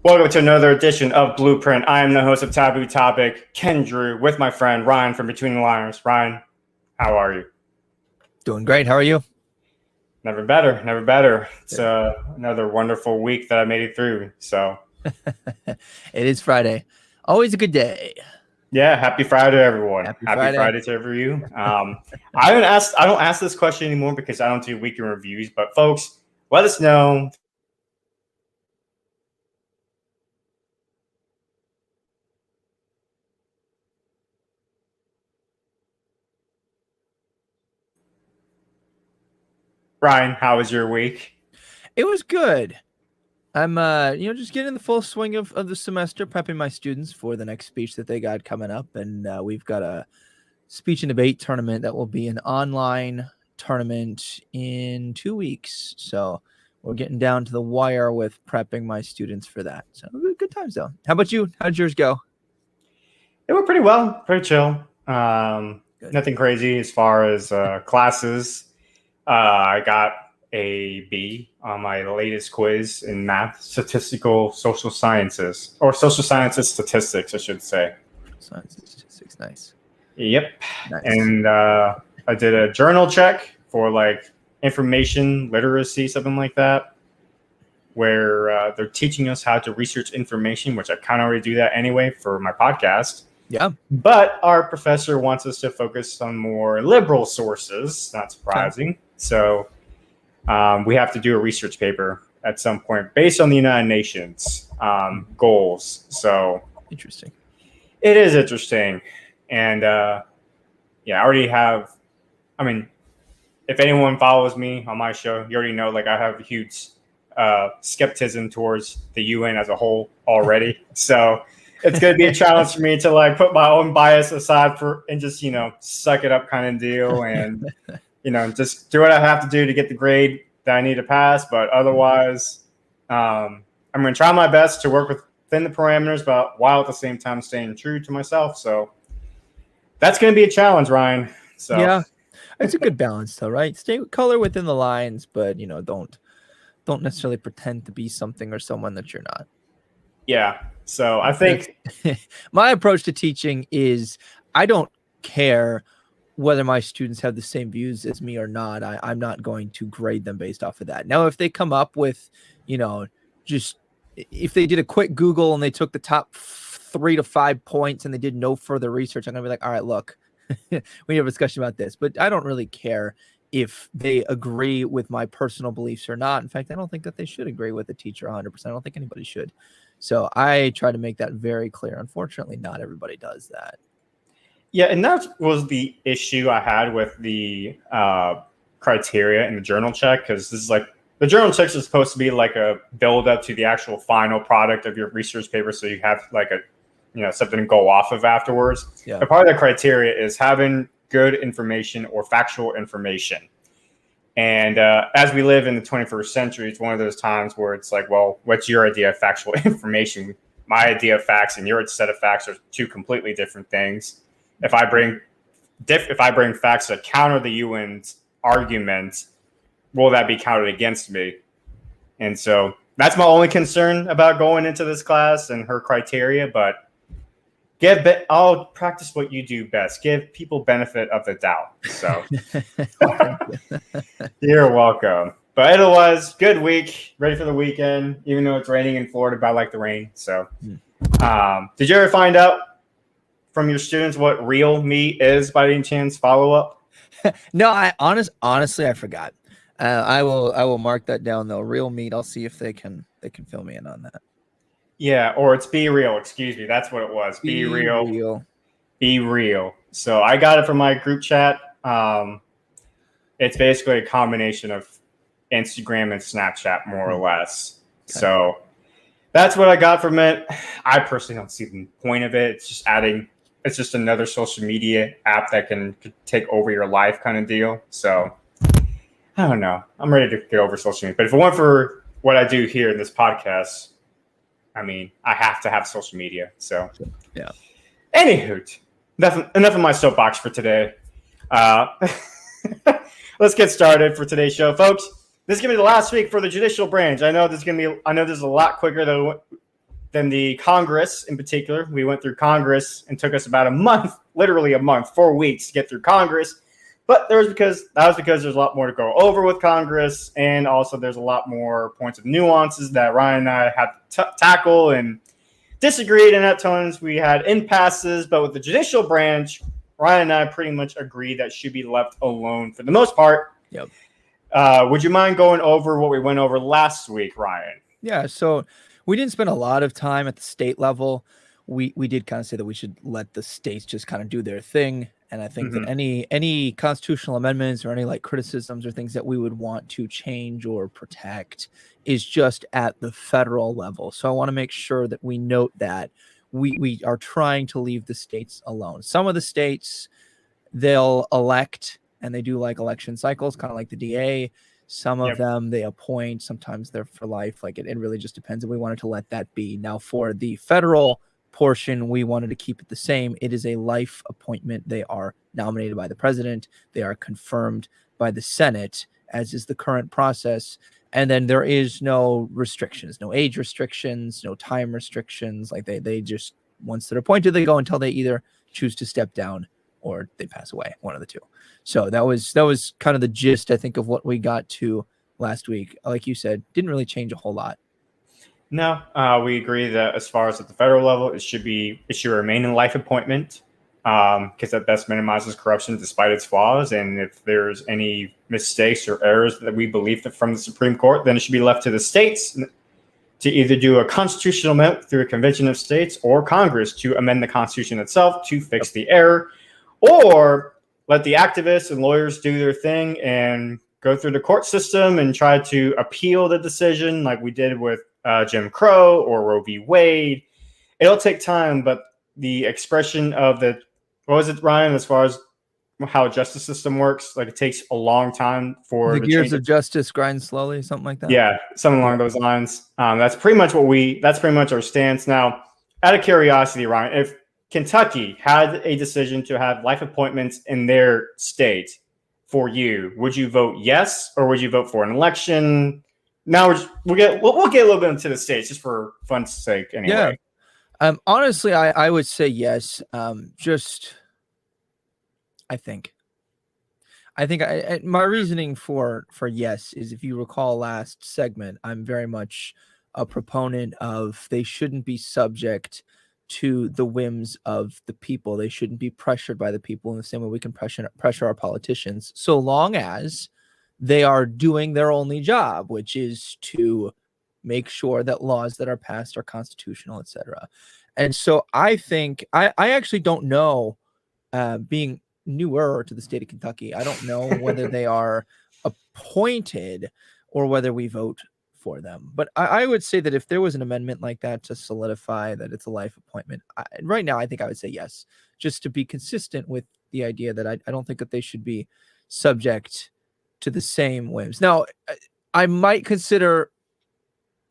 Welcome to another edition of Blueprint. I am the host of Taboo Topic, Ken Drew, with my friend Ryan from Between the Liars. Ryan, how are you? Doing great. How are you? Never better, never better. It's another wonderful week that I made it through. So it is Friday. Always a good day. Yeah, happy Friday, everyone. Happy Friday to every you. I don't ask this question anymore because I don't do weekend reviews. But folks, let us know. Ryan, how was your week? It was good. I'm just getting in the full swing of the semester, prepping my students for the next speech that they got coming up. And we've got a speech and debate tournament that will be an online tournament in 2 weeks. So we're getting down to the wire with prepping my students for that. So good times though. How about you? How'd yours go? It went pretty well, pretty chill. Nothing crazy as far as classes. I got a B on my latest quiz in math, statistical social sciences, or social sciences statistics, I should say. Science statistics, nice. Yep. Nice. And I did a journal check for like information literacy, something like that, where they're teaching us how to research information, which I kind of already do that anyway for my podcast. Yeah. But our professor wants us to focus on more liberal sources, not surprising. Okay. So we have to do a research paper at some point based on the United Nations goals. So interesting. It is interesting. And I already have, if anyone follows me on my show, you already know, like, I have a huge skepticism towards the UN as a whole already. So it's going to be a challenge for me to like put my own bias aside and just, suck it up kind of deal. And, just do what I have to do to get the grade that I need to pass. But otherwise, I'm going to try my best to work within the parameters, but while at the same time staying true to myself. So that's going to be a challenge, Ryan. So yeah, it's a good balance though, right? Stay color within the lines, but don't necessarily pretend to be something or someone that you're not. Yeah. So I think my approach to teaching is I don't care whether my students have the same views as me or not. I'm not going to grade them based off of that. Now, if they come up with, just if they did a quick Google and they took the top 3 to 5 points and they did no further research, I'm going to be like, all right, look, we have a discussion about this. But I don't really care if they agree with my personal beliefs or not. In fact, I don't think that they should agree with the teacher 100%. I don't think anybody should. So I try to make that very clear. Unfortunately, not everybody does that. Yeah, and that was the issue I had with the criteria in the journal check, because this is like the journal checks are supposed to be like a build up to the actual final product of your research paper, so you have like something to go off of afterwards. Yeah. But part of the criteria is having good information or factual information. And as we live in the 21st century, it's one of those times where it's like, well, what's your idea of factual information? My idea of facts and your set of facts are two completely different things. If I bring facts that counter the UN's argument, will that be counted against me? And so that's my only concern about going into this class and her criteria. But I'll practice what you do best. Give people benefit of the doubt. So you're welcome. But it was a good week, ready for the weekend, even though it's raining in Florida, but I like the rain. So did you ever find out from your students what real meat is by any chance? Follow up? No, honestly, I forgot. I will mark that down though. Real meat. I'll see if they can fill me in on that. Yeah, or it's Be Real. Excuse me. That's what it was. Be real. Be real. So I got it from my group chat. It's basically a combination of Instagram and Snapchat, more or less. Okay. So that's what I got from it. I personally don't see the point of it. It's just another social media app that could take over your life kind of deal. So I don't know. I'm ready to get over social media. But if it weren't for what I do here in this podcast, I have to have social media. So yeah. Anywho, enough of my soapbox for today. Let's get started for today's show, folks. This is gonna be the last week for the judicial branch. I know this is a lot quicker than Then the Congress in particular, we went through Congress and took us about a month, literally a month, 4 weeks to get through Congress. But that was because there's a lot more to go over with Congress, and also there's a lot more points of nuances that Ryan and I had to tackle and disagreed. And at times we had impasses, but with the judicial branch, Ryan and I pretty much agreed that should be left alone for the most part. Yep. Would you mind going over what we went over last week, Ryan? Yeah. So we didn't spend a lot of time at the state level. We did kind of say that we should let the states just kind of do their thing. And I think that any constitutional amendments or any like criticisms or things that we would want to change or protect is just at the federal level. So I want to make sure that we note that we are trying to leave the states alone. Some of the states, they'll elect, and they do like election cycles, kind of like the DA. Some of them they appoint, sometimes they're for life. Like it really just depends. And we wanted to let that be. Now for the federal portion, we wanted to keep it the same. It is a life appointment. They are nominated by the president. They are confirmed by the Senate, as is the current process. And then there is no restrictions, no age restrictions, no time restrictions. Like they just, once they're appointed, they go until they either choose to step down or they pass away, one of the two. So that was kind of the gist, I think, of what we got to last week. Like you said, didn't really change a whole lot. No, we agree that as far as at the federal level, it should remain a life appointment because that best minimizes corruption despite its flaws. And if there's any mistakes or errors that we believe that from the Supreme Court, then it should be left to the states to either do a constitutional amendment through a convention of states or Congress to amend the Constitution itself to fix the error, or let the activists and lawyers do their thing and go through the court system and try to appeal the decision like we did with Jim Crow or Roe v. Wade. It'll take time, but the expression of what was it, Ryan, as far as how a justice system works, like it takes a long time for the gears of justice grind slowly, something like that. Yeah, something along those lines. That's pretty much our stance. Now, out of curiosity, Ryan, if Kentucky had a decision to have life appointments in their state for you, would you vote yes, or would you vote for an election? Now we'll get a little bit into the states just for fun's sake, anyway. Yeah. Honestly, I would say yes. I think my reasoning for yes is, if you recall last segment, I'm very much a proponent of they shouldn't be subject to the whims of the people. They shouldn't be pressured by the people in the same way we can pressure our politicians, so long as they are doing their only job, which is to make sure that laws that are passed are constitutional, etc. And so I think I actually don't know, being newer to the state of Kentucky, I don't know whether they are appointed or whether we vote for them. But I would say that if there was an amendment like that to solidify that it's a life appointment, right now I think I would say yes, just to be consistent with the idea that I don't think that they should be subject to the same whims. Now, I might consider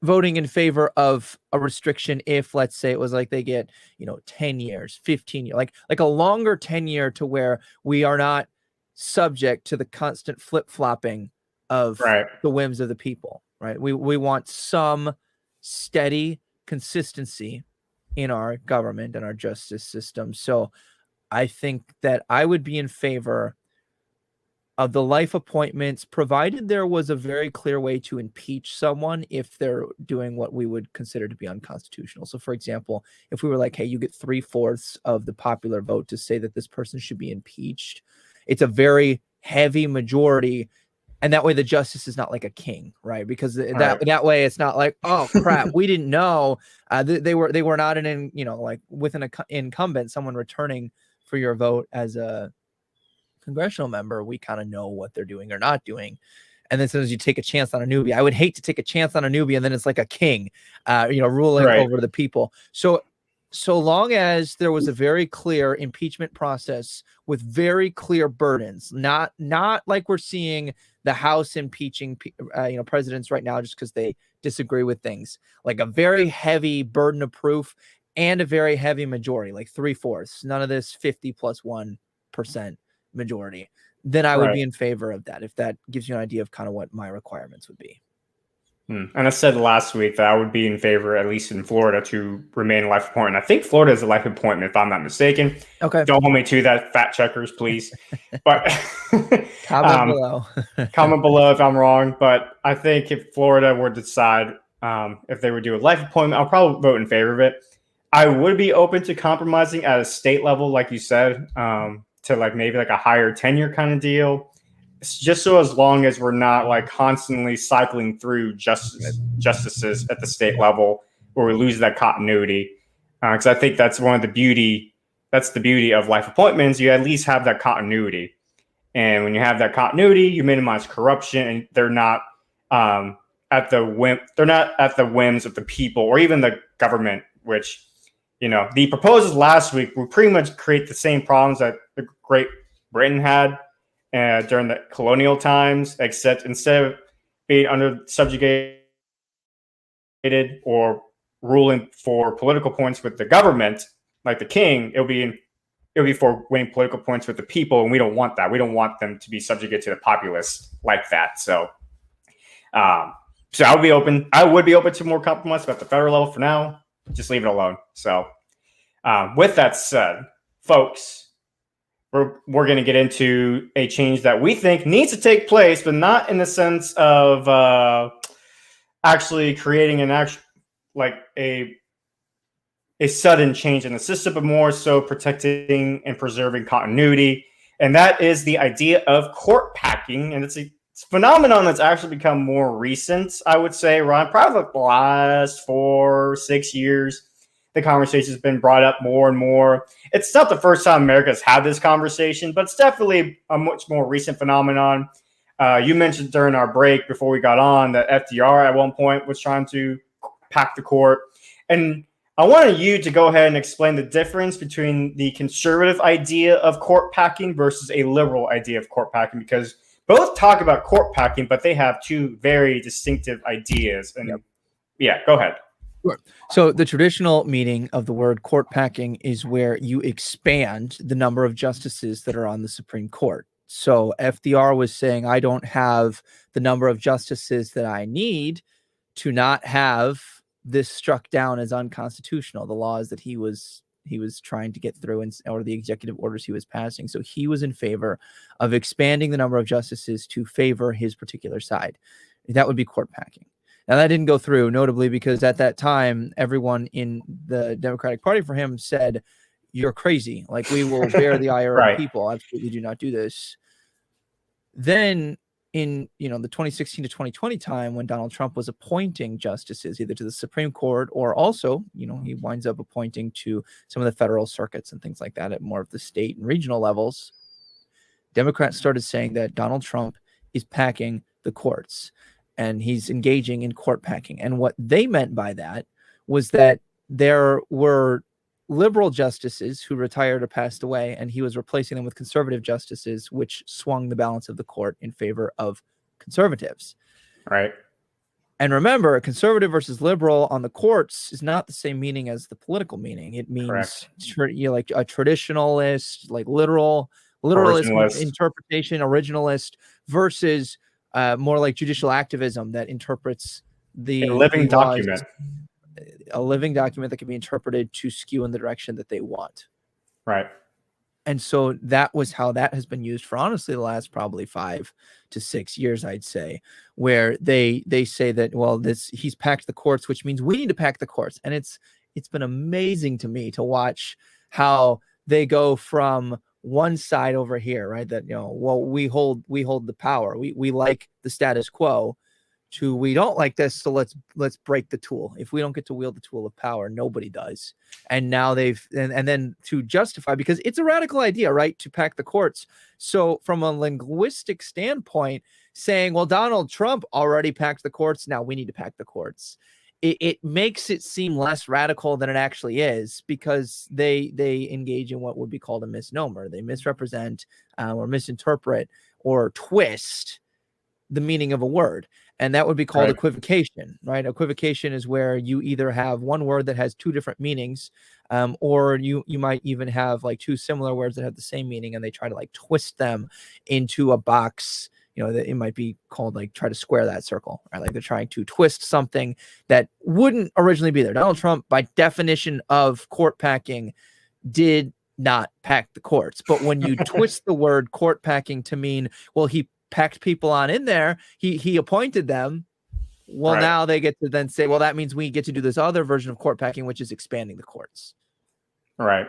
voting in favor of a restriction if, let's say, it was like they get 10 years, 15 years, like a longer tenure, to where we are not subject to the constant flip-flopping of the whims of the people, right? We want some steady consistency in our government and our justice system. So I think that I would be in favor of the life appointments, provided there was a very clear way to impeach someone if they're doing what we would consider to be unconstitutional. So, for example, if we were like, hey, you get 3/4 of the popular vote to say that this person should be impeached, it's a very heavy majority. And that way the justice is not like a king, right? Because that way it's not like, oh crap, we didn't know they were not with an incumbent, someone returning for your vote as a congressional member. We kind of know what they're doing or not doing. And then sometimes you take a chance on a newbie. I would hate to take a chance on a newbie and then it's like a king, ruling over the people. So long as there was a very clear impeachment process with very clear burdens, not like we're seeing the House impeaching presidents right now just because they disagree with things, like a very heavy burden of proof and a very heavy majority, like 3/4, none of this 50+1% majority, then I would be in favor of that, if that gives you an idea of kind of what my requirements would be. And I said last week that I would be in favor, at least in Florida, to remain life appointment. I think Florida is a life appointment, if I'm not mistaken. Okay. Don't hold me to that, fact checkers, please. But comment below. Comment below if I'm wrong. But I think if Florida were to decide if they would do a life appointment, I'll probably vote in favor of it. I would be open to compromising at a state level, like you said, to like maybe like a higher tenure kind of deal. It's just so as long as we're not like constantly cycling through justices at the state level where we lose that continuity. Because I think that's one of the beauty. That's the beauty of life appointments. You at least have that continuity, and when you have that continuity, you minimize corruption, and they're not at the whim. They're not at the whims of the people or even the government. Which, the proposals last week will pretty much create the same problems that the Great Britain had during the colonial times, except instead of being under subjugated or ruling for political points with the government, like the king, it'll be for winning political points with the people, and we don't want that. We don't want them to be subjugated to the populace like that. So, I would be open. I would be open to more compromise, but at the federal level for now, just leave it alone. So, with that said, folks, we're going to get into a change that we think needs to take place, but not in the sense of actually creating a sudden change in the system, but more so protecting and preserving continuity. And that is the idea of court packing. And it's a phenomenon that's actually become more recent, I would say, Ron, probably like the last 4-6 years. The conversation has been brought up more and more. It's not the first time America's had this conversation, but it's definitely a much more recent phenomenon. You mentioned during our break before we got on that FDR at one point was trying to pack the court. And I wanted you to go ahead and explain the difference between the conservative idea of court packing versus a liberal idea of court packing, because both talk about court packing, but they have two very distinctive ideas. And yeah, go ahead. Sure. So the traditional meaning of the word court packing is where you expand the number of justices that are on the Supreme Court. So FDR was saying, I don't have the number of justices that I need to not have this struck down as unconstitutional, the laws that he was trying to get through or the executive orders he was passing. So he was in favor of expanding the number of justices to favor his particular side. That would be court packing. Now, that didn't go through, notably because at that time, everyone in the Democratic Party for him said, you're crazy. Like, we will bear the ire Right. of people. Absolutely do not do this. Then in the 2016 to 2020 time, when Donald Trump was appointing justices either to the Supreme Court or also, he winds up appointing to some of the federal circuits and things like that at more of the state and regional levels, Democrats started saying that Donald Trump is packing the courts. And he's engaging in court packing. And what they meant by that was that there were liberal justices who retired or passed away, and he was replacing them with conservative justices, which swung the balance of the court in favor of conservatives. Right. And remember, conservative versus liberal on the courts is not the same meaning as the political meaning. It means like a traditionalist, like literalist interpretation, originalist versus more like judicial activism that interprets a living document that can be interpreted to skew in the direction that they want. Right. And so that was how that has been used for honestly the last probably 5 to 6 years, I'd say, where they say that, well, he's packed the courts, which means we need to pack the courts. And it's been amazing to me to watch how they go from one side over here, right? That, well, we hold the power. We like the status quo to we don't like this. So let's break the tool. If we don't get to wield the tool of power, nobody does. And now and then to justify, because it's a radical idea, right? To pack the courts. So from a linguistic standpoint, saying, well, Donald Trump already packed the courts. Now we need to pack the courts. It makes it seem less radical than it actually is, because they engage in what would be called a misnomer. They misrepresent or misinterpret or twist the meaning of a word. And that would be called equivocation, right? Equivocation is where you either have one word that has two different meanings, or you might even have like two similar words that have the same meaning, and they try to like twist them into a box, that it might be called like try to square that circle, right? Like they're trying to twist something that wouldn't originally be there. Donald Trump, by definition of court packing, did not pack the courts. But when you twist the word court packing to mean, well, he packed people on in there, he appointed them. Well, Right. now they get to then say, well, that means we get to do this other version of court packing, which is expanding the courts. Right.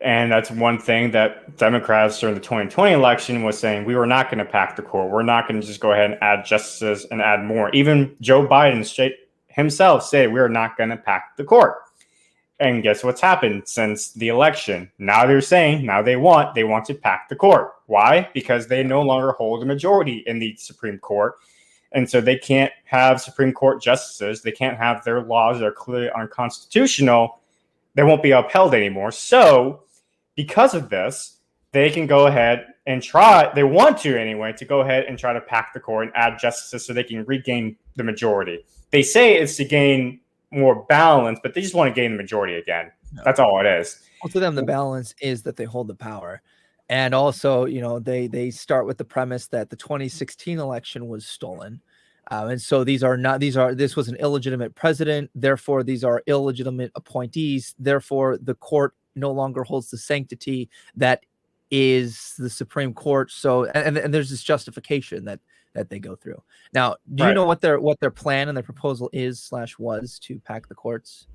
And that's one thing that Democrats during the 2020 election was saying, we were not going to pack the court. We're not going to just go ahead and add justices and add more. Even Joe Biden himself said, we are not going to pack the court. And guess what's happened since the election? Now they're saying, they want to pack the court. Why? Because they no longer hold a majority in the Supreme Court. And so they can't have Supreme Court justices. They can't have their laws that are clearly unconstitutional. They won't be upheld anymore. So because of this, they can go ahead and they want to anyway, to go ahead and try to pack the court and add justices so they can regain the majority. They say it's to gain more balance, but they just want to gain the majority again. No. That's all it is. Well, to them, the balance is that they hold the power. And also, they start with the premise that the 2016 election was stolen. And so this was an illegitimate president. Therefore, these are illegitimate appointees. Therefore, the court no longer holds the sanctity that is the Supreme Court. So, and there's this justification that they go through. Now, do you know what their plan and their proposal was to pack the courts?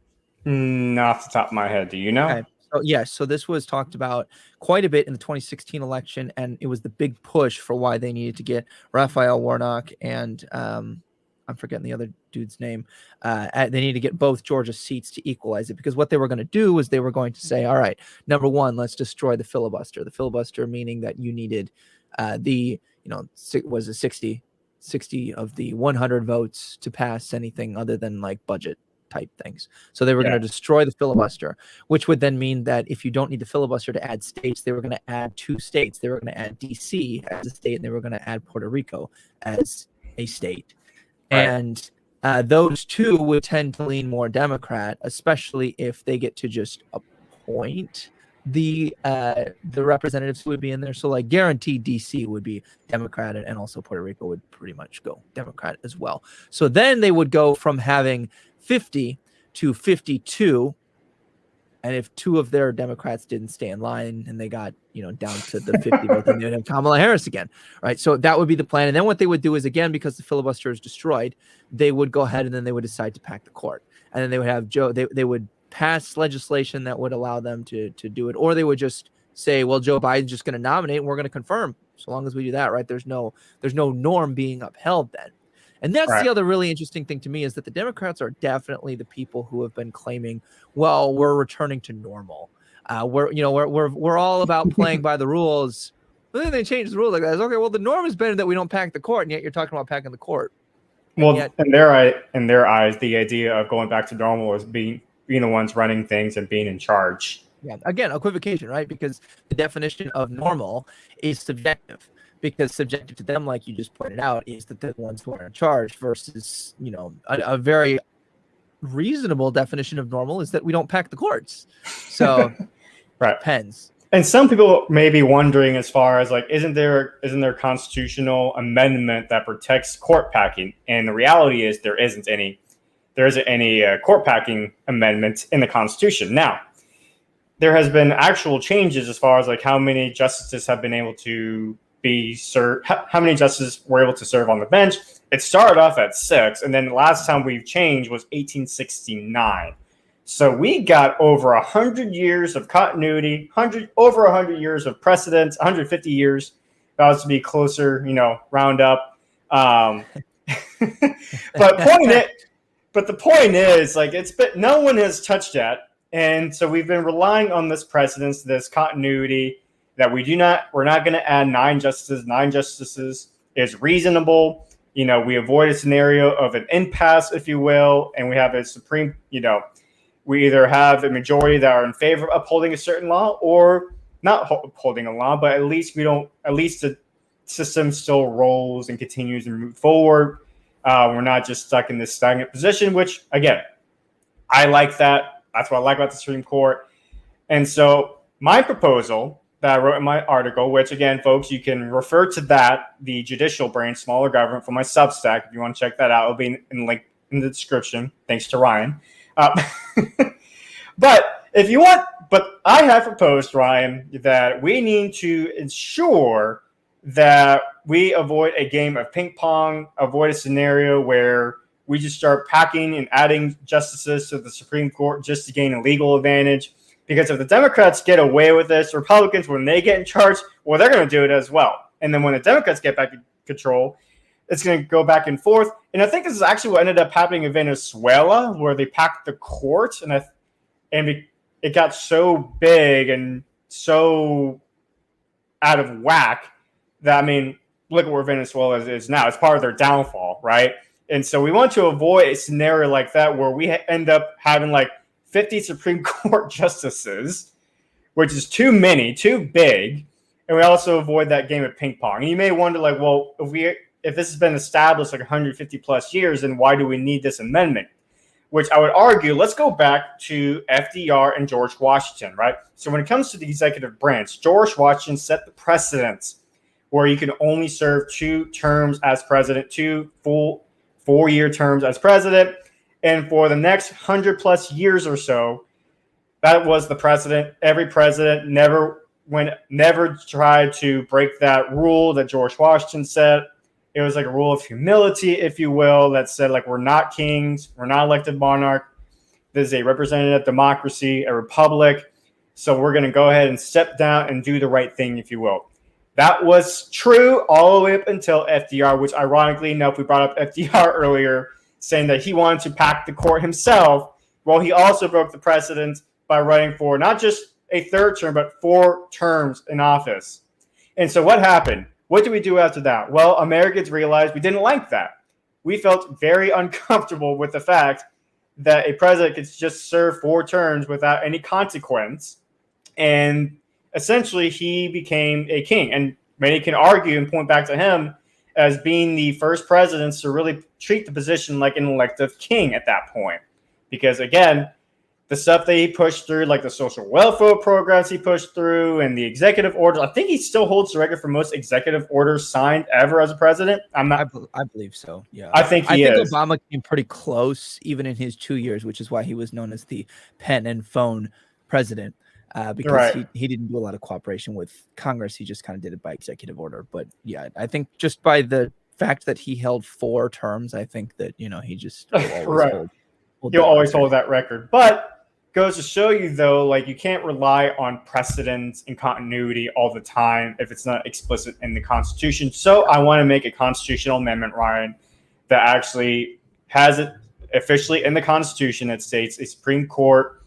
Not off the top of my head. Do you know? Okay. So, yes. So this was talked about quite a bit in the 2016 election, and it was the big push for why they needed to get Raphael Warnock and I'm forgetting the other dude's name. They need to get both Georgia seats to equalize it, because what they were going to do was they were going to say, all right, number one, let's destroy the filibuster. The filibuster meaning that you needed was it 60 of the 100 votes to pass anything other than like budget type things. So they were going to destroy the filibuster, which would then mean that if you don't need the filibuster to add states, they were going to add 2 states. They were going to add DC as a state, and they were going to add Puerto Rico as a state. Right. And those 2 would tend to lean more Democrat, especially if they get to just appoint the representatives who would be in there. So like guaranteed DC would be Democrat, and also Puerto Rico would pretty much go Democrat as well. So then they would go from having 50 to 52. And if 2 of their Democrats didn't stay in line and they got, down to the 50 vote, then they would have Kamala Harris again. Right. So that would be the plan. And then what they would do is, again, because the filibuster is destroyed, they would go ahead and then they would decide to pack the court. And then they would have they would pass legislation that would allow them to do it. Or they would just say, well, Joe Biden's just going to nominate and we're going to confirm. So long as we do that, right, there's no norm being upheld then. And that's the other really interesting thing to me, is that the Democrats are definitely the people who have been claiming, well, we're returning to normal. We're all about playing by the rules. But then they change the rules like that. Okay, well, the norm has been that we don't pack the court, and yet you're talking about packing the court. Well, in their eyes, the idea of going back to normal is being the ones running things and being in charge. Yeah, again, equivocation, right? Because the definition of normal is subjective. Because subjective to them, like you just pointed out, is that they're the ones who are in charge, versus, a very reasonable definition of normal is that we don't pack the courts. So right. It depends. And some people may be wondering, as far as like, isn't there a constitutional amendment that protects court packing? And the reality is there isn't any court packing amendment in the Constitution. Now, there has been actual changes as far as like how many justices have been able to be served, how many justices were able to serve on the bench. It started off at 6, and then the last time we've changed was 1869. So we got over 100 years of continuity, over 100 years of precedence, 150 years. About to be closer, round up. But the point is, like, no one has touched that, and so we've been relying on this precedence, this continuity, that we're not going to add 9 justices. 9 justices is reasonable. We avoid a scenario of an impasse, if you will, and we have a supreme, we either have a majority that are in favor of upholding a certain law or not upholding a law, but at least the system still rolls and continues to move forward. We're not just stuck in this stagnant position, which, again, I like that. That's what I like about the Supreme Court. And so my proposal that I wrote in my article, which again, folks, you can refer to that, the judicial branch, smaller government, from my Substack. If you want to check that out, it'll be in link in the description. Thanks to Ryan. But if you want, but I have proposed, Ryan, that we need to ensure that we avoid a game of ping pong, avoid a scenario where we just start packing and adding justices to the Supreme Court just to gain a legal advantage. Because if the Democrats get away with this, Republicans, when they get in charge, well, they're going to do it as well. And then when the Democrats get back in control, it's going to go back and forth. And I think this is actually what ended up happening in Venezuela, where they packed the court, and it got so big and so out of whack that, I mean, look at where Venezuela is now. It's part of their downfall, right? And so we want to avoid a scenario like that where we end up having like 50 Supreme Court justices, which is too many, too big. And we also avoid that game of ping pong. And you may wonder, like, well, if this has been established like 150 plus years, then why do we need this amendment? Which I would argue, let's go back to FDR and George Washington, right? So when it comes to the executive branch, George Washington set the precedent where you can only serve 2 terms as president, 2 full 4-year terms as president. And for the next 100 plus years or so, that was the precedent. Every president never tried to break that rule that George Washington set. It was like a rule of humility, if you will, that said, like, we're not kings, we're not elected monarch. This is a representative democracy, a republic. So we're going to go ahead and step down and do the right thing, if you will. That was true all the way up until FDR, which ironically enough, we brought up FDR earlier, saying that he wanted to pack the court himself. Well, he also broke the precedent by running for not just a 3rd term, but 4 terms in office. And so what happened? What did we do after that? Well, Americans realized we didn't like that. We felt very uncomfortable with the fact that a president could just serve 4 terms without any consequence. And essentially, he became a king. And many can argue and point back to him as being the first president to really treat the position like an elective king at that point. Because, again, the stuff that he pushed through, like the social welfare programs he pushed through and the executive orders, I think he still holds the record for most executive orders signed ever as a president. I believe so, yeah. I think Obama came pretty close, even in his 2 years, which is why he was known as the pen and phone president. Because he didn't do a lot of cooperation with Congress. He just kind of did it by executive order. But yeah, I think just by the fact that he held 4 terms, I think that, he just You'll always hold that record. But goes to show you, though, like, you can't rely on precedents and continuity all the time if it's not explicit in the Constitution. So I want to make a constitutional amendment, Ryan, that actually has it officially in the Constitution that states a Supreme Court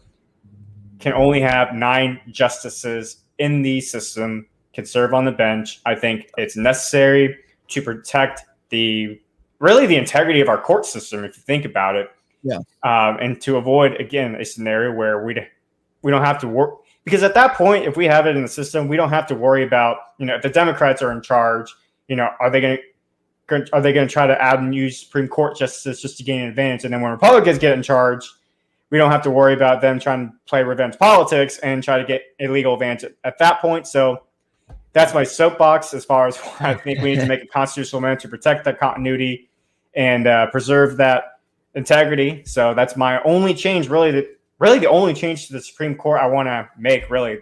can only have 9 justices in the system, can serve on the bench. I think it's necessary to protect the integrity of our court system, if you think about it. Yeah. And to avoid, again, a scenario where we don't have to work, because at that point, if we have it in the system, we don't have to worry about, if the Democrats are in charge, are they going to try to add and use Supreme Court justices just to gain an advantage? And then when Republicans get in charge, we don't have to worry about them trying to play revenge politics and try to get a legal advantage at that point. So that's my soapbox as far as why I think we need to make a constitutional amendment to protect that continuity and preserve that integrity. So that's my only change, really the only change to the Supreme Court I want to make, really,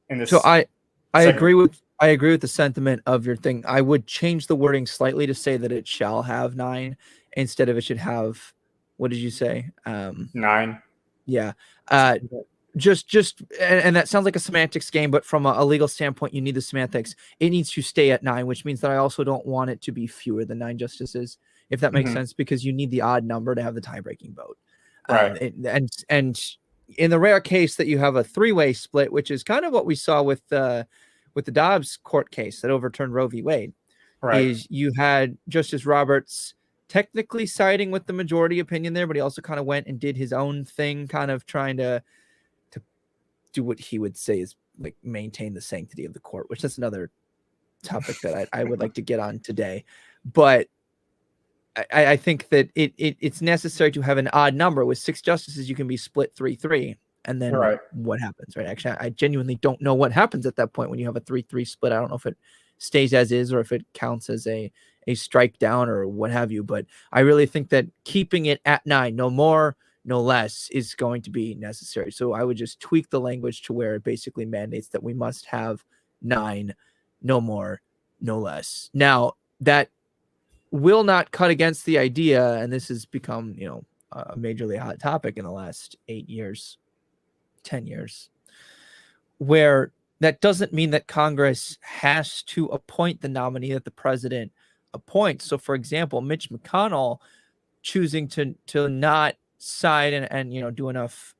in this. So I agree with the sentiment of your thing. I would change the wording slightly to say that it shall have 9 instead of it should have. What did you say? 9. Yeah. Just and that sounds like a semantics game, but from a legal standpoint, you need the semantics. It needs to stay at 9, which means that I also don't want it to be fewer than 9 justices, if that makes sense, because you need the odd number to have the tie-breaking vote. Right. And in the rare case that you have a 3-way split, which is kind of what we saw with the Dobbs court case that overturned Roe v. Wade, is you had Justice Roberts technically siding with the majority opinion there, but he also kind of went and did his own thing, kind of trying to do what he would say is like maintain the sanctity of the court, which is another topic that I would like to get on today. But I think that it's necessary to have an odd number. With 6 justices, you can be split 3-3. And then Right. what happens, right? Actually, I genuinely don't know what happens at that point when you have a 3-3 split. I don't know if it stays as is or if it counts as a strike down or what have you. But I really think that keeping it at 9, no more, no less, is going to be necessary. So I would just tweak the language to where it basically mandates that we must have 9, no more, no less. Now, that will not cut against the idea, and this has become, a majorly hot topic in the last 8 years, 10 years, where that doesn't mean that Congress has to appoint the nominee that the president appoints. So, for example, Mitch McConnell choosing to not side and do enough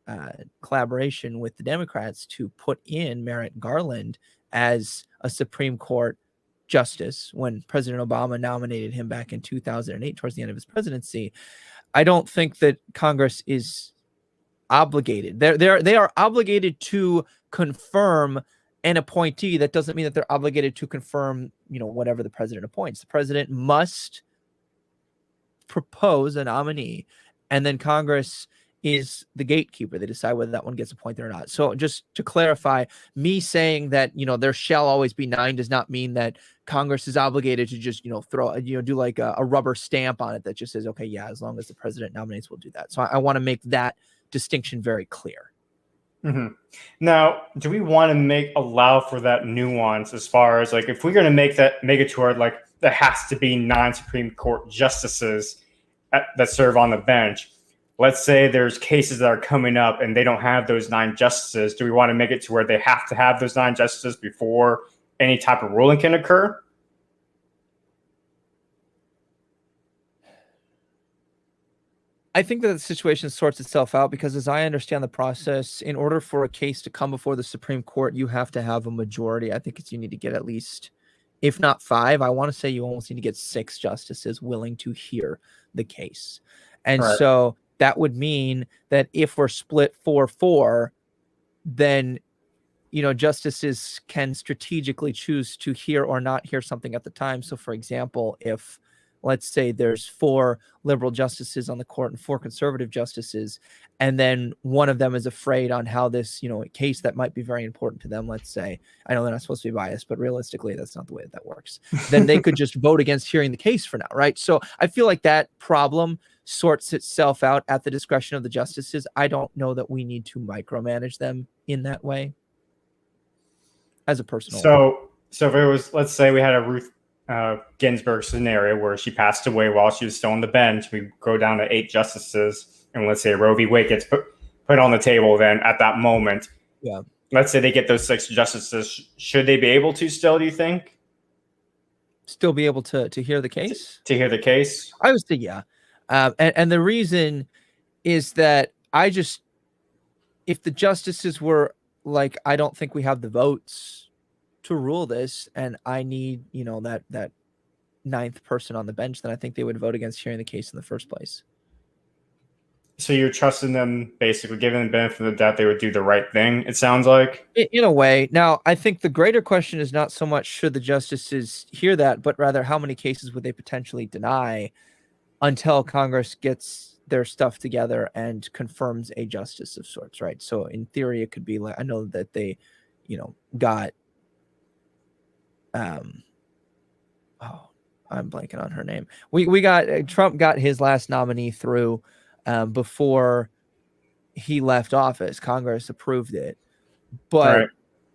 collaboration with the Democrats to put in Merrick Garland as a Supreme Court justice when President Obama nominated him back in 2008 towards the end of his presidency. I don't think that Congress is obligated. They are obligated to confirm an appointee. That doesn't mean that they're obligated to confirm, whatever the president appoints. The president must propose a nominee, and then Congress is the gatekeeper. They decide whether that one gets appointed or not. So just to clarify, me saying that, there shall always be 9 does not mean that Congress is obligated to just, throw, do like a rubber stamp on it that just says, okay, yeah, as long as the president nominates, we'll do that. So I want to make that distinction very clear. Mm-hmm. Now, do we want to allow for that nuance as far as like if we're going to make it to where like there has to be 9 Supreme Court justices that serve on the bench? Let's say there's cases that are coming up and they don't have those 9 justices. Do we want to make it to where they have to have those 9 justices before any type of ruling can occur? I think that the situation sorts itself out because, as I understand the process, in order for a case to come before the Supreme Court, you have to have a majority. I think you need to get at least, if not 5, I want to say you almost need to get 6 justices willing to hear the case. And Right. So that would mean that if we're split 4-4, then, justices can strategically choose to hear or not hear something at the time. So, for example, if let's say there's 4 liberal justices on the court and 4 conservative justices, and then one of them is afraid on how this, case that might be very important to them, let's say, I know they're not supposed to be biased, but realistically, that's not the way that works. Then they could just vote against hearing the case for now, right? So I feel like that problem sorts itself out at the discretion of the justices. I don't know that we need to micromanage them in that way as a personal. So if it was, let's say we had a Ruth Ginsburg scenario where she passed away while she was still on the bench, we go down to 8 justices, and let's say Roe v. Wade gets put on the table. Then at that moment, let's say they get those 6 justices, should they be able to still? Do you think still be able to hear the case? To hear the case, I would say yeah, and the reason is that if the justices were like, I don't think we have the votes to rule this, and I need, that 9th person on the bench, then I think they would vote against hearing the case in the first place. So you're trusting them, basically giving them the benefit of the doubt they would do the right thing, it sounds like? In a way. Now, I think the greater question is not so much should the justices hear that, but rather how many cases would they potentially deny until Congress gets their stuff together and confirms a justice of sorts, right? So in theory, it could be like, I know that they, got I'm blanking on her name. We got Trump got his last nominee through before he left office. Congress approved it, but Right.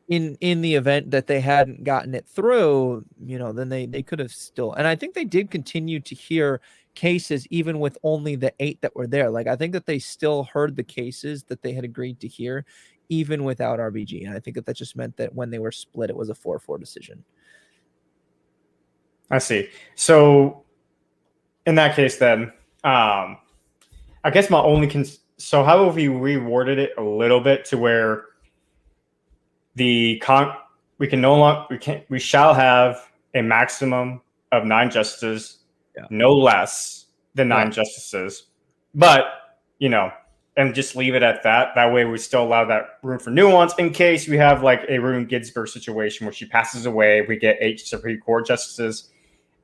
in the event that they hadn't gotten it through, then they could have still. And I think they did continue to hear cases even with only the 8 that were there. Like I think that they still heard the cases that they had agreed to hear, even without RBG. And I think that just meant that when they were split, it was a 4-4 decision. I see. So in that case, then, I guess my only so how have we reworded it a little bit to where we shall have a maximum of 9 justices, no less than 9 justices, but and just leave it at that. That way, we still allow that room for nuance in case we have like a Ruth Ginsburg situation where she passes away. We get 8 Supreme Court justices,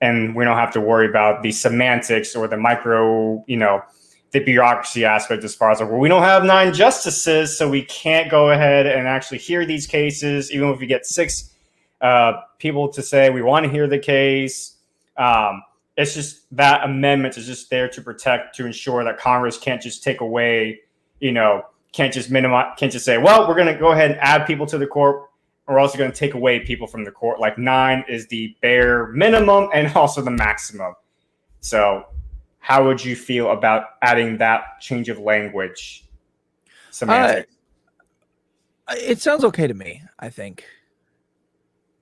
and we don't have to worry about the semantics or the micro, the bureaucracy aspect as far as like, well, we don't have 9 justices, so we can't go ahead and actually hear these cases, even if we get 6 people to say we want to hear the case. It's just that amendment is just there to protect, to ensure that Congress can't just take away, can't just say, well, we're going to go ahead and add people to the court. We're also going to take away people from the court. Like 9 is the bare minimum and also the maximum. So how would you feel about adding that change of language? Semantics. It sounds okay to me, I think.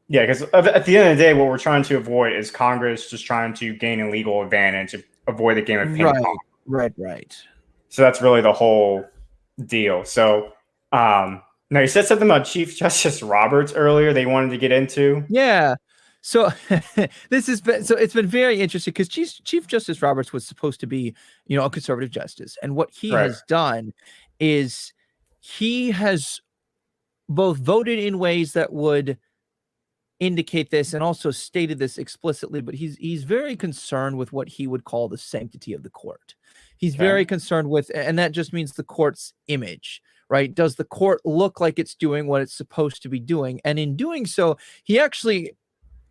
Yeah, because at the end of the day, what we're trying to avoid is Congress just trying to gain a legal advantage, avoid the game of ping pong. Right. So that's really the whole deal. So now you said something about Chief Justice Roberts earlier they wanted to get into. Yeah. So it's been very interesting because Chief Justice Roberts was supposed to be, a conservative justice. And what he has done is he has both voted in ways that would indicate this and also stated this explicitly, but he's very concerned with what he would call the sanctity of the court. He's very concerned with, and that just means the court's image, right? Does the court look like it's doing what it's supposed to be doing? And in doing so, he actually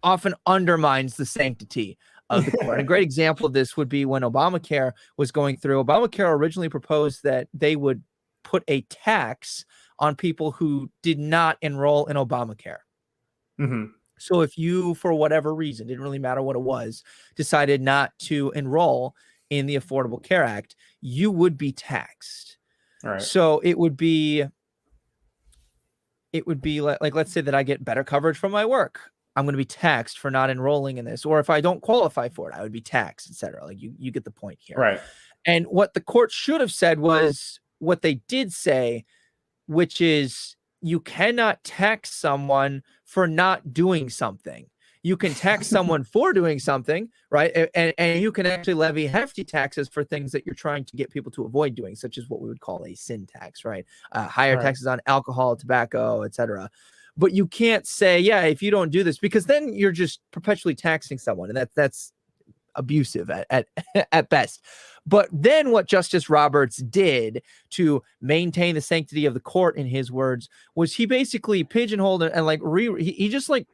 often undermines the sanctity of the court. A great example of this would be when Obamacare was going through. Obamacare originally proposed that they would put a tax on people who did not enroll in Obamacare. Mm-hmm. So if you, for whatever reason, didn't really matter what it was, decided not to enroll in the Affordable Care Act, you would be taxed. All right. So it would be like, let's say that I get better coverage from my work. I'm going to be taxed for not enrolling in this. Or if I don't qualify for it, I would be taxed, etc. Like you get the point here. Right. And what the court should have said was what they did say, which is you cannot tax someone for not doing something. You can tax someone for doing something, right? And you can actually levy hefty taxes for things that you're trying to get people to avoid doing, such as what we would call a sin tax, right? Higher taxes on alcohol, tobacco, etc. But you can't say, yeah, if you don't do this, because then you're just perpetually taxing someone, and that's abusive at best. But then what Justice Roberts did to maintain the sanctity of the court, in his words, was he basically pigeonholed and like he just like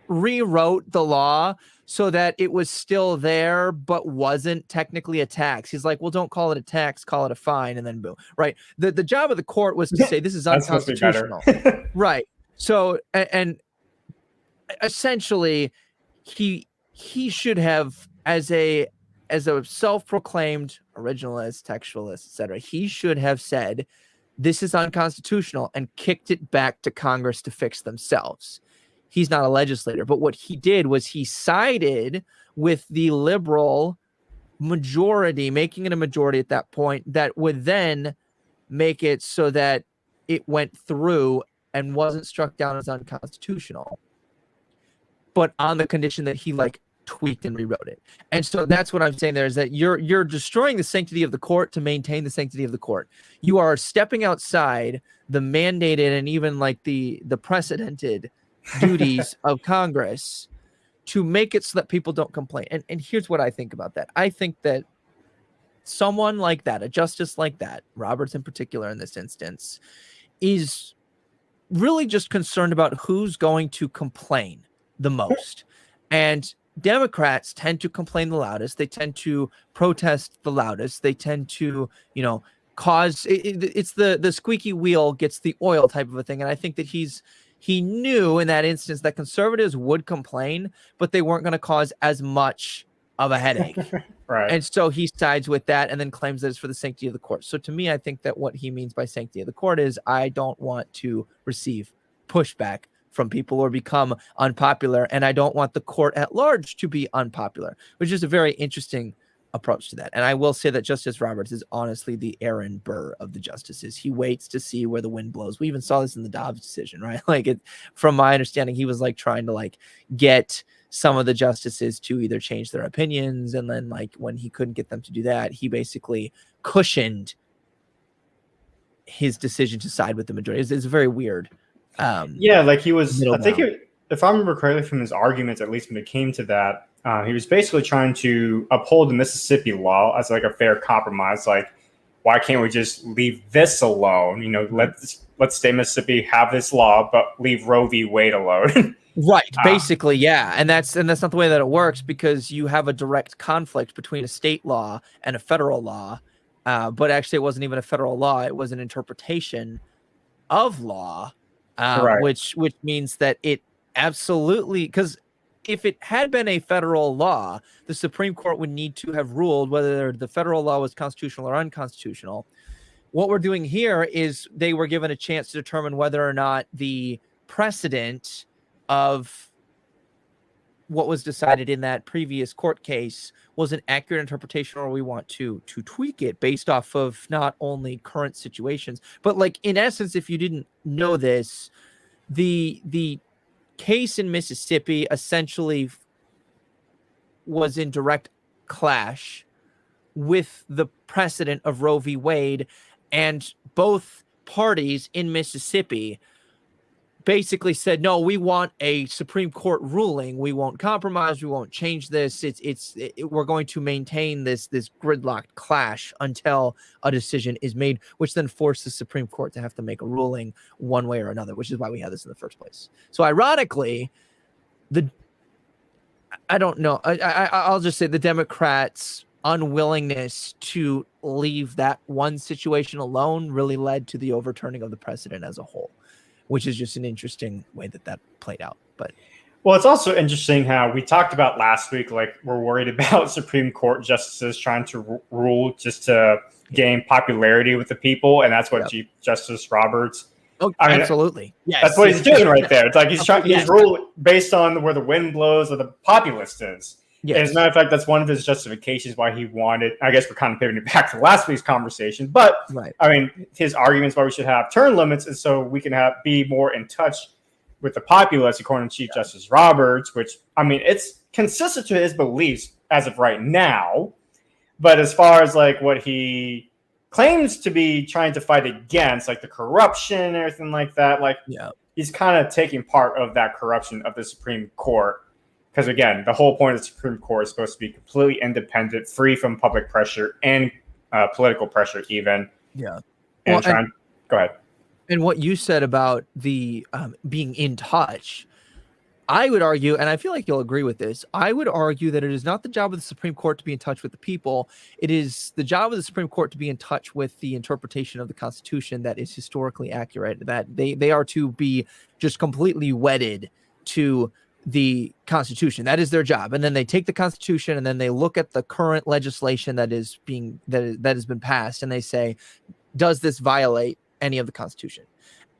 rewrote the law so that it was still there but wasn't technically a tax. He's like, well, don't call it a tax, call it a fine, and then boom. Right. The job of the court was to say this is unconstitutional. Right. So and essentially he should have, as a self-proclaimed originalist, textualist, etc., he should have said this is unconstitutional and kicked it back to Congress to fix themselves. He's not a legislator, but what he did was he sided with the liberal majority, making it a majority at that point that would then make it so that it went through and wasn't struck down as unconstitutional, but on the condition that he like tweaked and rewrote it. And so that's what I'm saying there, is that you're destroying the sanctity of the court to maintain the sanctity of the court. You are stepping outside the mandated and even like the precedented duties of Congress to make it so that people don't complain. And here's what I think about that. I think that someone like that, a justice like that, Roberts in particular in this instance, is really just concerned about who's going to complain the most. And Democrats tend to complain the loudest. They tend to protest the loudest. They tend to, cause it's the squeaky wheel gets the oil type of a thing. And I think that he knew in that instance that conservatives would complain, but they weren't going to cause as much of a headache. Right. And so he sides with that and then claims that it's for the sanctity of the court. So to me, I think that what he means by sanctity of the court is I don't want to receive pushback from people or become unpopular, and I don't want the court at large to be unpopular, which is a very interesting approach to that. And I will say that Justice Roberts is honestly the Aaron Burr of the justices. He waits to see where the wind blows. We even saw this in the Dobbs decision, right? Like, from my understanding, he was like trying to like get some of the justices to either change their opinions, and then like when he couldn't get them to do that, he basically cushioned his decision to side with the majority. It's very weird. Like he was, I think if I remember correctly from his arguments, at least when it came to that, He was basically trying to uphold the Mississippi law as like a fair compromise. Like, why can't we just leave this alone? You know, let's stay Mississippi, have this law, but leave Roe v. Wade alone. Right. Basically, yeah. And that's not the way that it works, because you have a direct conflict between a state law and a federal law. But actually, it wasn't even a federal law. It was an interpretation of law, Right. which means that it absolutely, because if it had been a federal law, the Supreme Court would need to have ruled whether the federal law was constitutional or unconstitutional. What we're doing here is they were given a chance to determine whether or not the precedent of what was decided in that previous court case was an accurate interpretation, or we want to tweak it based off of not only current situations, but like in essence, if you didn't know this, the case in Mississippi essentially was in direct clash with the precedent of Roe v. Wade, and both parties in Mississippi basically said, no, we want a Supreme Court ruling. We won't compromise. We won't change this. We're going to maintain this gridlocked clash until a decision is made, which then forced the Supreme Court to have to make a ruling one way or another, which is why we had this in the first place. So ironically, I don't know. I'll just say the Democrats' unwillingness to leave that one situation alone really led to the overturning of the precedent as a whole, which is just an interesting way that played out. But well, it's also interesting how we talked about last week, like we're worried about Supreme Court justices trying to rule just to gain popularity with the people, and that's what Chief Justice Roberts. Oh, I mean, absolutely. Yes. That's what he's doing right there. It's like he's ruling based on where the wind blows or the populist is. Yes. As a matter of fact, that's one of his justifications why he wanted, I guess we're kind of pivoting back to last week's conversation, but I mean, his arguments why we should have term limits is so we can be more in touch with the populace, according to Chief Justice Roberts, which, I mean, it's consistent to his beliefs as of right now. But as far as like what he claims to be trying to fight against, like the corruption and everything like that, like he's kind of taking part of that corruption of the Supreme Court. Because again, the whole point of the Supreme Court is supposed to be completely independent, free from public pressure and political pressure, even. Yeah. And go ahead. And what you said about the being in touch, I would argue, and I feel like you'll agree with this, I would argue that it is not the job of the Supreme Court to be in touch with the people. It is the job of the Supreme Court to be in touch with the interpretation of the Constitution that is historically accurate, that they are to be just completely wedded to the Constitution. That is their job. And then they take the Constitution and then they look at the current legislation that has been passed, and they say, does this violate any of the Constitution?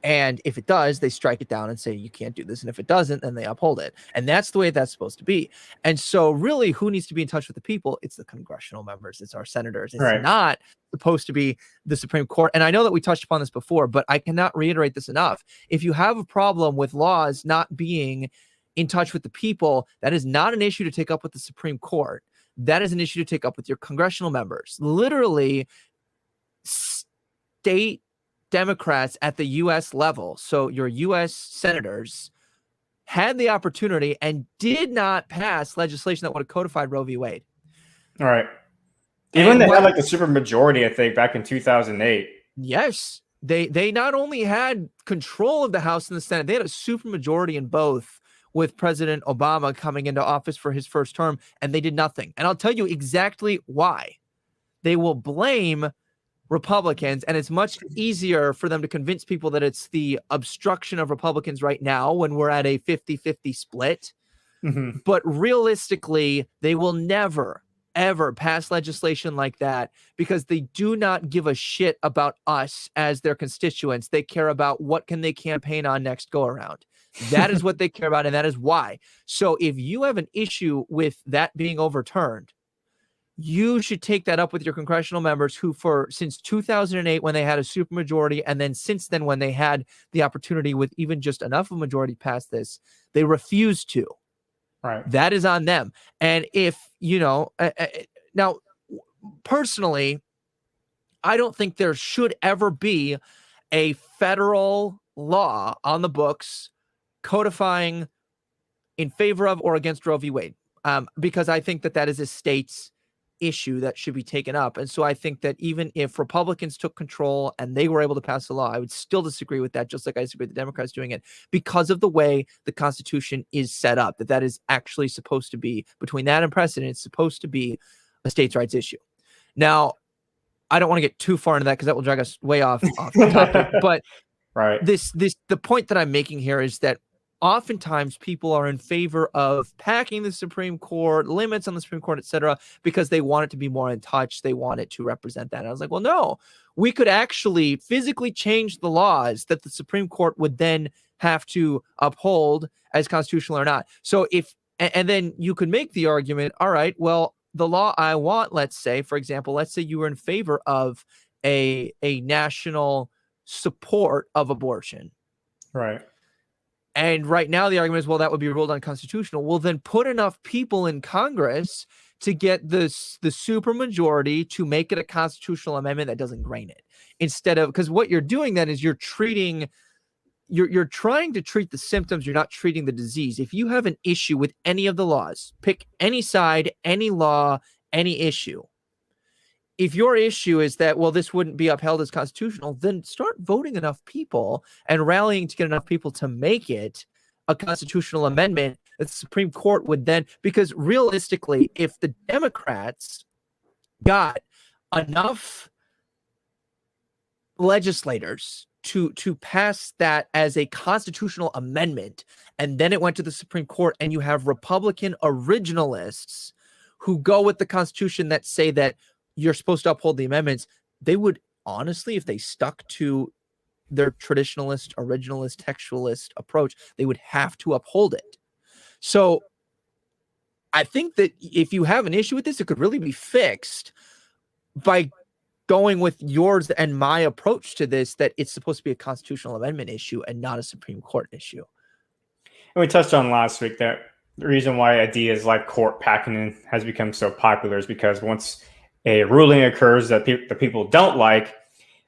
And if it does, they strike it down and say, you can't do this. And if it doesn't, then they uphold it. And that's the way that's supposed to be. And so really, who needs to be in touch with the people? It's the congressional members. It's our senators. It's not supposed to be the Supreme Court. And I know that we touched upon this before, but I cannot reiterate this enough. If you have a problem with laws not being in touch with the people, that is not an issue to take up with the Supreme Court. That is an issue to take up with your congressional members. Literally, state Democrats at the U.S. level, so your U.S. senators, had the opportunity and did not pass legislation that would have codified Roe v. Wade. All right. Even they had like a super majority, I think, back in 2008. Yes. They not only had control of the House and the Senate, they had a super majority in both, with President Obama coming into office for his first term, and they did nothing. And I'll tell you exactly why. They will blame Republicans, and it's much easier for them to convince people that it's the obstruction of Republicans right now when we're at a 50-50 split. Mm-hmm. But realistically, they will never, ever pass legislation like that because they do not give a shit about us as their constituents. They care about what can they campaign on next go around. That is what they care about, and that is why. So if you have an issue with that being overturned, you should take that up with your congressional members who, since 2008, when they had a supermajority, and then since then, when they had the opportunity with even just enough of a majority past this, they refused to. Right. That is on them. And if, now, personally, I don't think there should ever be a federal law on the books codifying in favor of or against Roe v. Wade. because I think that is a state's issue that should be taken up. And so I think that even if Republicans took control and they were able to pass the law, I would still disagree with that, just like I disagree with the Democrats doing it, because of the way the Constitution is set up, that is actually supposed to be, between that and precedent, it's supposed to be a states' rights issue. Now, I don't want to get too far into that because that will drag us way off the topic. But right. The point that I'm making here is that oftentimes people are in favor of packing the Supreme Court, limits on the Supreme Court, etc., because they want it to be more in touch. They want it to represent that. And I was like, well, no, we could actually physically change the laws that the Supreme Court would then have to uphold as constitutional or not. So and then you could make the argument, all right, well, the law I want, let's say, for example, let's say you were in favor of a national support of abortion. Right. And right now the argument is, well, that would be ruled unconstitutional. Well, then put enough people in Congress to get the supermajority to make it a constitutional amendment that doesn't grain it. Instead of, because what you're doing then is you're trying to treat the symptoms. You're not treating the disease. If you have an issue with any of the laws, pick any side, any law, any issue. If your issue is that, well, this wouldn't be upheld as constitutional, then start voting enough people and rallying to get enough people to make it a constitutional amendment that the Supreme Court would then, because realistically, if the Democrats got enough legislators to pass that as a constitutional amendment, and then it went to the Supreme Court, and you have Republican originalists who go with the Constitution that say that you're supposed to uphold the amendments, they would honestly, if they stuck to their traditionalist, originalist, textualist approach, they would have to uphold it. So I think that if you have an issue with this, it could really be fixed by going with yours and my approach to this, that it's supposed to be a constitutional amendment issue and not a Supreme Court issue. And we touched on last week that the reason why ideas like court packing has become so popular is because once a ruling occurs that the people don't like,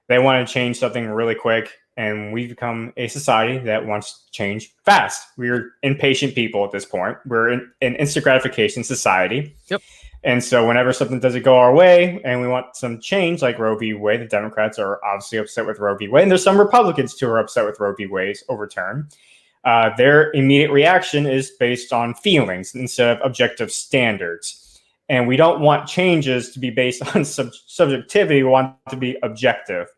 they want to change something really quick. And we've become a society that wants change fast. We're impatient people at this point. We're in an instant gratification society. Yep. And so whenever something doesn't go our way and we want some change, like Roe v. Wade, the Democrats are obviously upset with Roe v. Wade. And there's some Republicans too who are upset with Roe v. Wade's overturn. Their immediate reaction is based on feelings instead of objective standards. And we don't want changes to be based on subjectivity. We want it to be objective.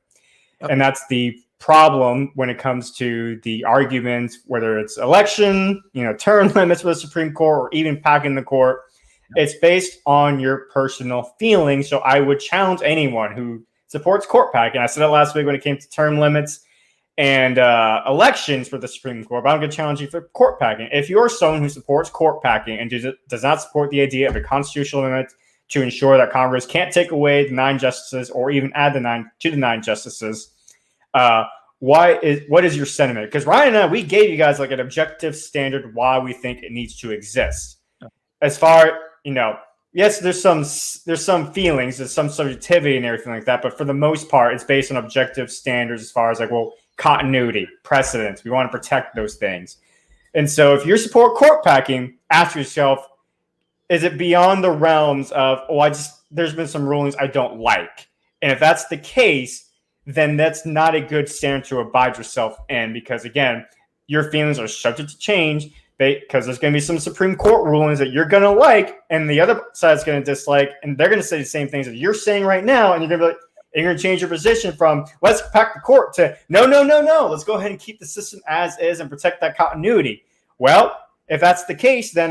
Okay. And that's the problem when it comes to the arguments, whether it's election, term limits for the Supreme Court, or even packing the court. It's based on your personal feelings. So I would challenge anyone who supports court packing. I said it last week when it came to term limits and elections for the Supreme Court, but I'm going to challenge you for court packing. If you're someone who supports court packing and does not support the idea of a constitutional amendment to ensure that Congress can't take away the 9 justices or even add the 9 justices, what is your sentiment? Because Ryan and I, we gave you guys like an objective standard why we think it needs to exist. As far, yes, there's some feelings, there's some subjectivity and everything like that, but for the most part, it's based on objective standards as far as like, well, continuity, precedence. We want to protect those things. And so if you support court packing, ask yourself, is it beyond the realms of, there's been some rulings I don't like. And if that's the case, then that's not a good standard to abide yourself in, because again, your feelings are subject to change because there's going to be some Supreme Court rulings that you're going to like and the other side's going to dislike, and they're going to say the same things that you're saying right now, and you're going to be like, and you're going to change your position from let's pack the court to no. Let's go ahead and keep the system as is and protect that continuity. Well, if that's the case, then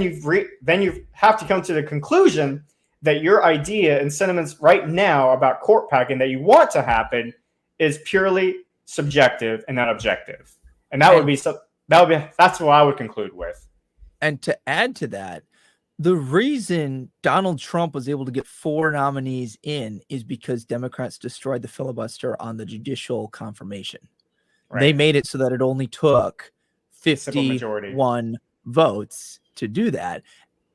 you have to come to the conclusion that your idea and sentiments right now about court packing that you want to happen is purely subjective and not objective. And that's what I would conclude with. And to add to that, the reason Donald Trump was able to get 4 nominees in is because Democrats destroyed the filibuster on the judicial confirmation. Right. They made it so that it only took 51 votes to do that.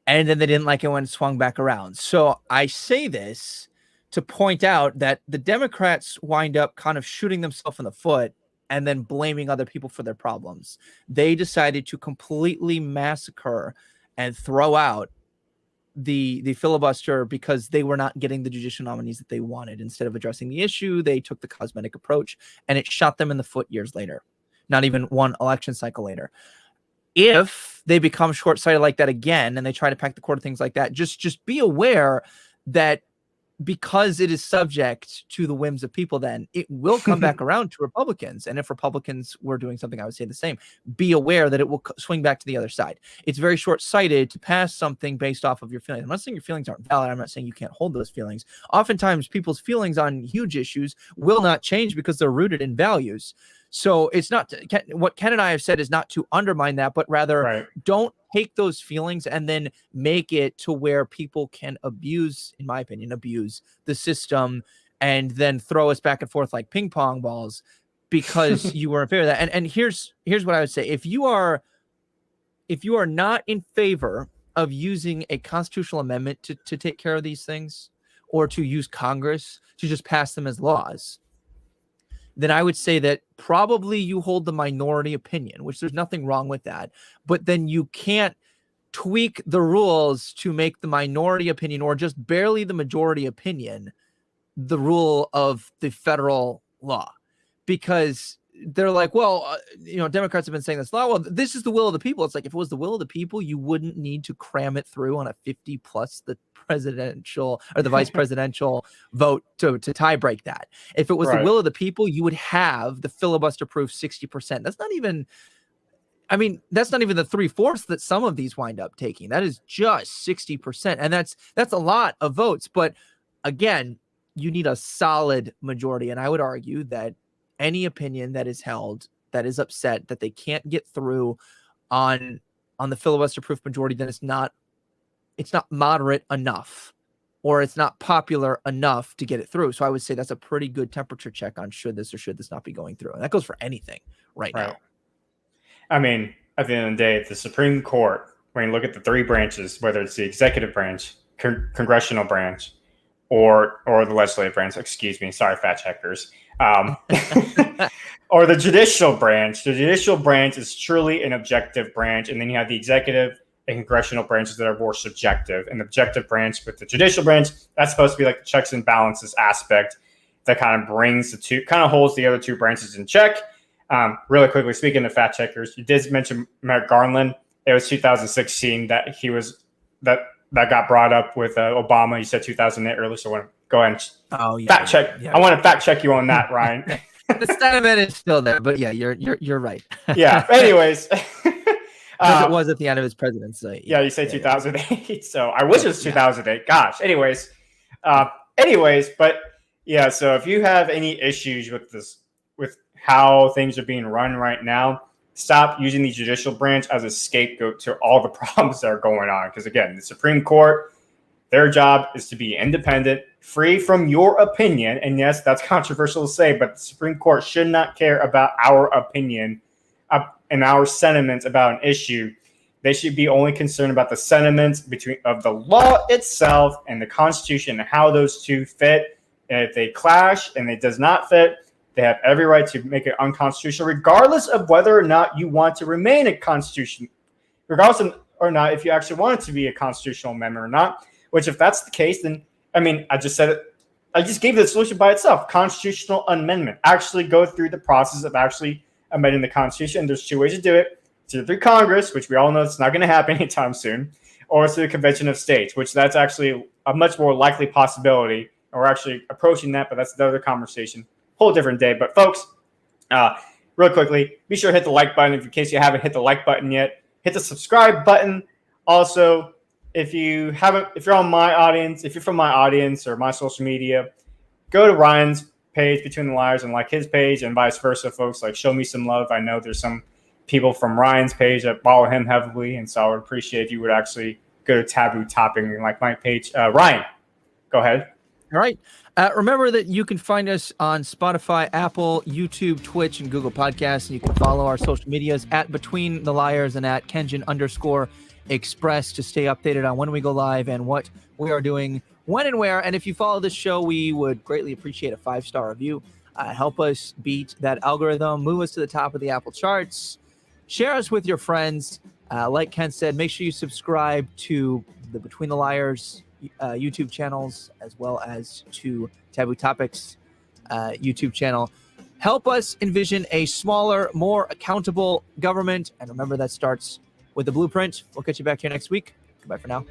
And then they didn't like it when it swung back around. So I say this to point out that the Democrats wind up kind of shooting themselves in the foot and then blaming other people for their problems. They decided to completely massacre and throw out the filibuster because they were not getting the judicial nominees that they wanted. Instead of addressing the issue, they took the cosmetic approach, and it shot them in the foot years later, not even one election cycle later. If they become short-sighted like that again and they try to pack the court, things like that, just be aware that because it is subject to the whims of people, then it will come back around to Republicans. And if Republicans were doing something, I would say the same. Be aware that it will swing back to the other side. It's very short-sighted to pass something based off of your feelings. I'm not saying your feelings aren't valid. I'm not saying you can't hold those feelings. Oftentimes, people's feelings on huge issues will not change because they're rooted in values. So it's not what Ken and I have said is not to undermine that, but rather don't take those feelings and then make it to where people can abuse, in my opinion, abuse the system and then throw us back and forth like ping pong balls because you were in favor of that. And here's what I would say. If you are not in favor of using a constitutional amendment to take care of these things, or to use Congress to just pass them as laws, then I would say that probably you hold the minority opinion, which there's nothing wrong with that. But then you can't tweak the rules to make the minority opinion, or just barely the majority opinion, the rule of the federal law. Because they're like, well, Democrats have been saying this law. Well, this is the will of the people. It's like, if it was the will of the people, you wouldn't need to cram it through on a 50 plus the presidential or the vice presidential vote to tie break that. If it was the will of the people, you would have the filibuster proof 60%. That's not even the 3/4 that some of these wind up taking. That is just 60%. And that's a lot of votes. But again, you need a solid majority. And I would argue that any opinion that is held that is upset that they can't get through on the filibuster proof majority, then it's not moderate enough, or it's not popular enough to get it through. So I would say that's a pretty good temperature check on should this or should this not be going through. And that goes for anything right now. I mean, at the end of the day, the Supreme Court, when you look at the three branches, whether it's the executive branch, congressional branch, or the legislative branch, excuse me, sorry, fact checkers, or the judicial branch. The judicial branch is truly an objective branch, and then you have the executive and congressional branches that are more subjective. And the objective branch with the judicial branch, that's supposed to be like the checks and balances aspect that kind of holds the other two branches in check. Really quickly, speaking of fact checkers, you did mention Merrick Garland. It was 2016 that that got brought up with Obama. You said 2008 earlier, so I want to go ahead and fact check. Yeah. I want to fact check you on that, Ryan. The sentiment is still there, but yeah, you're right. Yeah. Anyways. As it was at the end of his presidency. Yeah, you say 2008. So I wish it was 2008. Yeah. Gosh. Anyways, but yeah. So if you have any issues with how things are being run right now, stop using the judicial branch as a scapegoat to all the problems that are going on. Because again, the Supreme Court, their job is to be independent, free from your opinion. And yes, that's controversial to say, but the Supreme Court should not care about our opinion and our sentiments about an issue. They should be only concerned about the sentiments of the law itself and the Constitution and how those two fit. And if they clash and it does not fit, they have every right to make it unconstitutional, regardless of whether or not you want to remain a constitution, regardless of or not if you actually want it to be a constitutional amendment or not. Which, if that's the case, then I just said it. I just gave the solution by itself: constitutional amendment. Actually, go through the process of actually amending the Constitution. And there's two ways to do it: it's either through Congress, which we all know it's not going to happen anytime soon, or through the Convention of States, which that's actually a much more likely possibility. And we're actually approaching that, but that's another conversation. Whole different day. But folks, real quickly, be sure to hit the like button. If in case you haven't hit the like button yet, hit the subscribe button. Also, if you're from my audience or my social media, go to Ryan's page, Between the Liars, and like his page, and vice versa, folks. Like, show me some love. I know there's some people from Ryan's page that follow him heavily, and so I would appreciate if you would actually go to Taboo Topic and like my page. Ryan, go ahead. All right. Remember that you can find us on Spotify, Apple, YouTube, Twitch, and Google Podcasts. And you can follow our social medias at Between the Liars and at Kenjin_Express to stay updated on when we go live and what we are doing, when and where. And if you follow this show, we would greatly appreciate a 5-star review. Help us beat that algorithm, move us to the top of the Apple charts, share us with your friends. Like Ken said, make sure you subscribe to the Between the Liars YouTube channels, as well as to Taboo Topics YouTube channel. Help us envision a smaller, more accountable government. And remember, that starts with the blueprint. We'll catch you back here next week. Goodbye for now.